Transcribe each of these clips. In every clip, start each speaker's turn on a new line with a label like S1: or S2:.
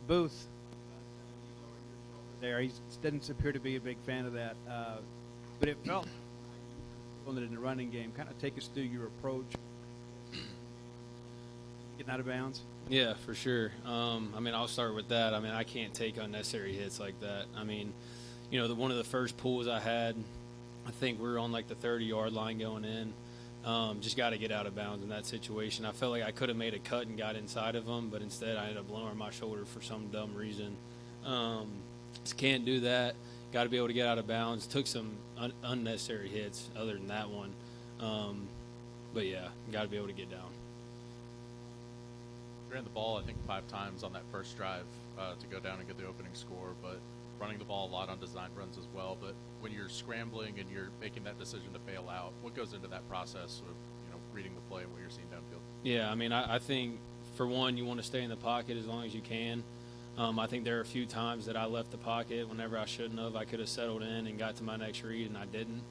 S1: Booth there. He didn't appear to be a big fan of that, but it felt in the running game. Kind of take us through your approach getting out of bounds.
S2: Yeah, for sure. I mean, I'll start with that. I mean, I can't take unnecessary hits like that. I mean, one of the first pulls I had, I think we were on like the 30-yard line going in. Just got to get out of bounds in that situation. I felt like I could have made a cut and got inside of him, but instead I ended up lowering my shoulder for some dumb reason. Just can't do that. Got to be able to get out of bounds. Took some unnecessary hits other than that one. But yeah, got to be able to get down.
S3: Ran the ball, I think, 5 times on that first drive to go down and get the opening score, but running the ball a lot on design runs as well. But when you're scrambling and you're making that decision to bail out, what goes into that process of reading the play and what you're seeing downfield?
S2: Yeah, I mean, I think, for one, you want to stay in the pocket as long as you can. I think there are a few times that I left the pocket whenever I shouldn't have. I could have settled in and got to my next read, and I didn't.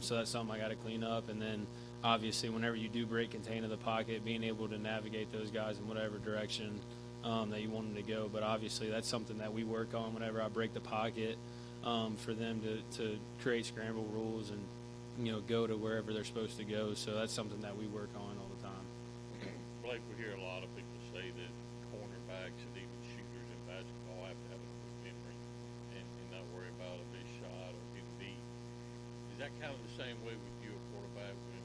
S2: So that's something I got to clean up. And then, obviously, whenever you do break contain of the pocket, being able to navigate those guys in whatever direction that you want them to go. But obviously, that's something that we work on whenever I break the pocket for them to create scramble rules and go to wherever they're supposed to go. So that's something that we work on all the time.
S4: Blake, we hear a lot of people say that cornerbacks and even shooters in basketball have to have a quick memory and not worry about a missed shot or getting beat. Is that kind of the same way with you, a quarterback, when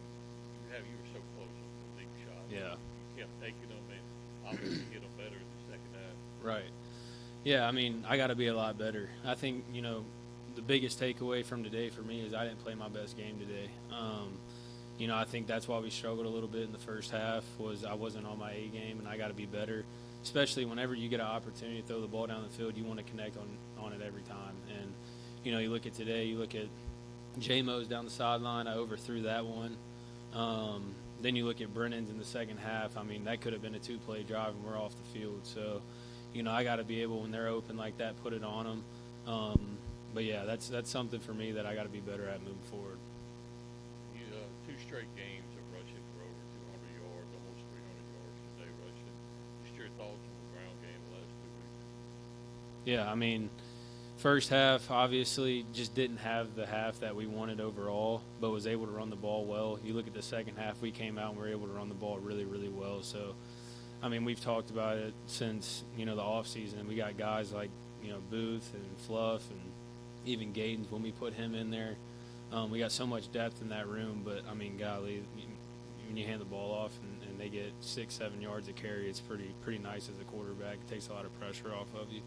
S4: you were so close to the big shot?
S2: Yeah.
S4: You kept taking them and obviously get them better in the second half.
S2: Right. Yeah, I mean, I got to be a lot better. I think, the biggest takeaway from today for me is I didn't play my best game today. I think that's why we struggled a little bit in the first half was I wasn't on my A game, and I got to be better, especially whenever you get an opportunity to throw the ball down the field. You want to connect on it every time. And, you look at today, you look at J-Mo's down the sideline. I overthrew that one. Then you look at Brennan's in the second half. I mean, that could have been a 2-play drive, and we're off the field. So, I got to be able, when they're open like that, put it on them. But, yeah, that's something for me that I got to be better at moving forward.
S4: You 2 straight games of rushing for over 200 yards, almost 300 yards today rushing. Just your thoughts on the ground game the last 2 weeks?
S2: Yeah, I mean, first half obviously just didn't have the half that we wanted overall, but was able to run the ball well. You look at the second half, we came out and we were able to run the ball really, really well. So, I mean, we've talked about it since, the offseason. We got guys like, Booth and Fluff and even Gaydens when we put him in there. We got so much depth in that room, but, I mean, golly, when you hand the ball off and they get 6-7 yards of carry, it's pretty nice as a quarterback. It takes a lot of pressure off of you.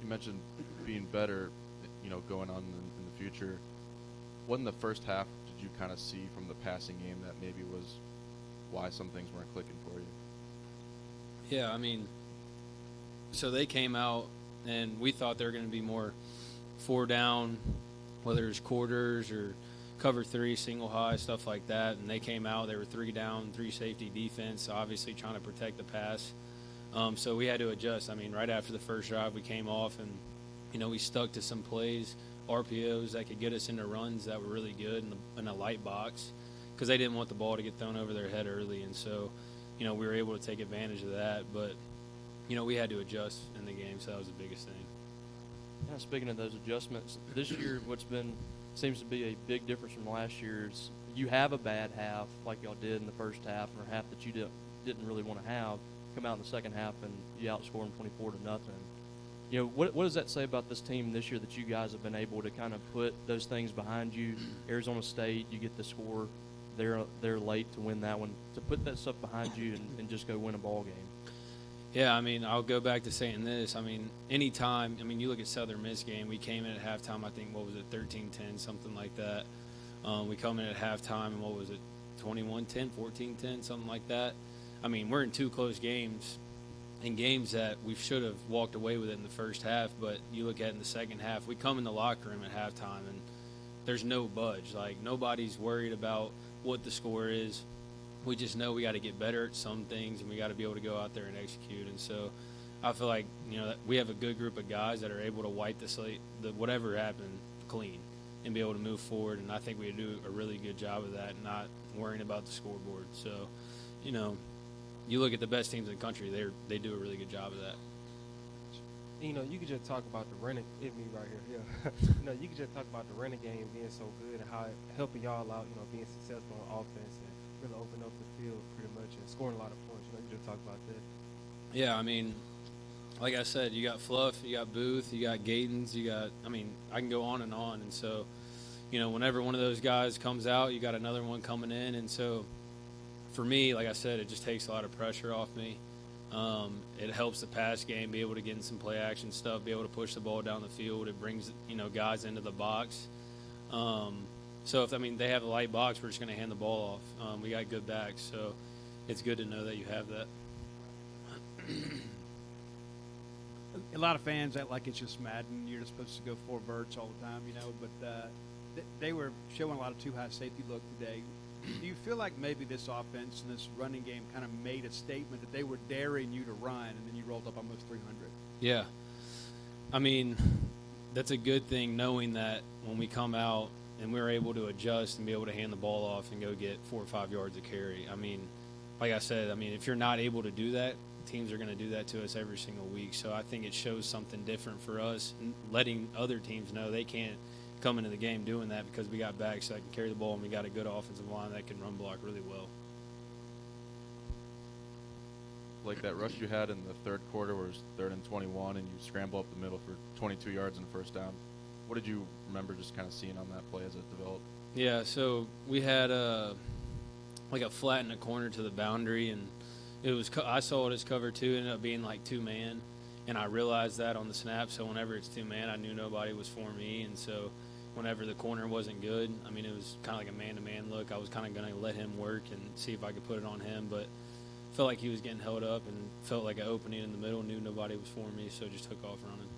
S5: You mentioned being better, going on in the future. What in the first half did you kind of see from the passing game that maybe was why some things weren't clicking for you?
S2: Yeah, I mean, so they came out, and we thought they were going to be more 4 down, whether it's quarters or cover 3, single high, stuff like that. And they came out, they were 3 down, 3 safety defense, obviously trying to protect the pass. So we had to adjust. I mean, right after the first drive, we came off and, we stuck to some plays, RPOs that could get us into runs that were really good in a light box because they didn't want the ball to get thrown over their head early. And so, we were able to take advantage of that. But, we had to adjust in the game, so that was the biggest thing.
S6: Yeah, speaking of those adjustments, this year seems to be a big difference from last year's. You have a bad half like y'all did in the first half, or a half that you didn't really want to have. Come out in the second half and you outscore them 24-0. What does that say about this team this year that you guys have been able to kind of put those things behind you? Arizona State, you get the score, they're late to win that one. To put that stuff behind you and just go win a ball game.
S2: Yeah, I mean, I'll go back to saying this. I mean, anytime, you look at Southern Miss game, we came in at halftime, I think, 13-10, something like that. We come in at halftime, and 21-10, 14-10, something like that. I mean, we're in 2 close games, in games that we should have walked away with it in the first half, but you look at it in the second half, we come in the locker room at halftime, and there's no budge. Like, nobody's worried about what the score is. We just know we got to get better at some things, and we got to be able to go out there and execute. And so I feel like, we have a good group of guys that are able to wipe the slate, whatever happened, clean and be able to move forward. And I think we do a really good job of that, not worrying about the scoreboard. So, you look at the best teams in the country, they do a really good job of that.
S7: You know, you could just talk about the running. It me right here. Yeah. You know, you could just talk about the running game being so good and how it helping y'all out. You know, being successful on offense and really opening up the field pretty much and scoring a lot of points. You know, you just talk about that.
S2: Yeah, I mean, like I said, you got Fluff, you got Booth, you got Gatens, I can go on. And so, you know, whenever one of those guys comes out, you got another one coming in. And so, for me, like I said, it just takes a lot of pressure off me. It helps the pass game, be able to get in some play action stuff, be able to push the ball down the field. It brings, you know, guys into the box. So if they have a light box, we're just going to hand the ball off. We got good backs, so it's good to know that you have that.
S1: A lot of fans act like it's just Madden. You're just supposed to go 4 verts all the time, you know. But they were showing a lot of too high safety look today. Do you feel like maybe this offense and this running game kind of made a statement that they were daring you to run, and then you rolled up almost 300?
S2: Yeah. I mean, that's a good thing knowing that when we come out and we're able to adjust and be able to hand the ball off and go get 4 or 5 yards of carry. I mean, like I said, if you're not able to do that, teams are going to do that to us every single week. So I think it shows something different for us, letting other teams know they can't come into the game doing that because we got backs that can carry the ball and we got a good offensive line that can run block really well.
S5: Like that rush you had in the third quarter where it was 3rd and 21 and you scramble up the middle for 22 yards and a first down. What did you remember just kind of seeing on that play as it developed?
S2: Yeah, so we had a flat in the corner to the boundary, and it was I saw it as cover 2. It ended up being like 2-man, and I realized that on the snap. So whenever it's 2-man, I knew nobody was for me, and so whenever the corner wasn't good, it was kind of like a man-to-man look. I was kind of going to let him work and see if I could put it on him, but felt like he was getting held up and felt like an opening in the middle, knew nobody was for me, so just took off running.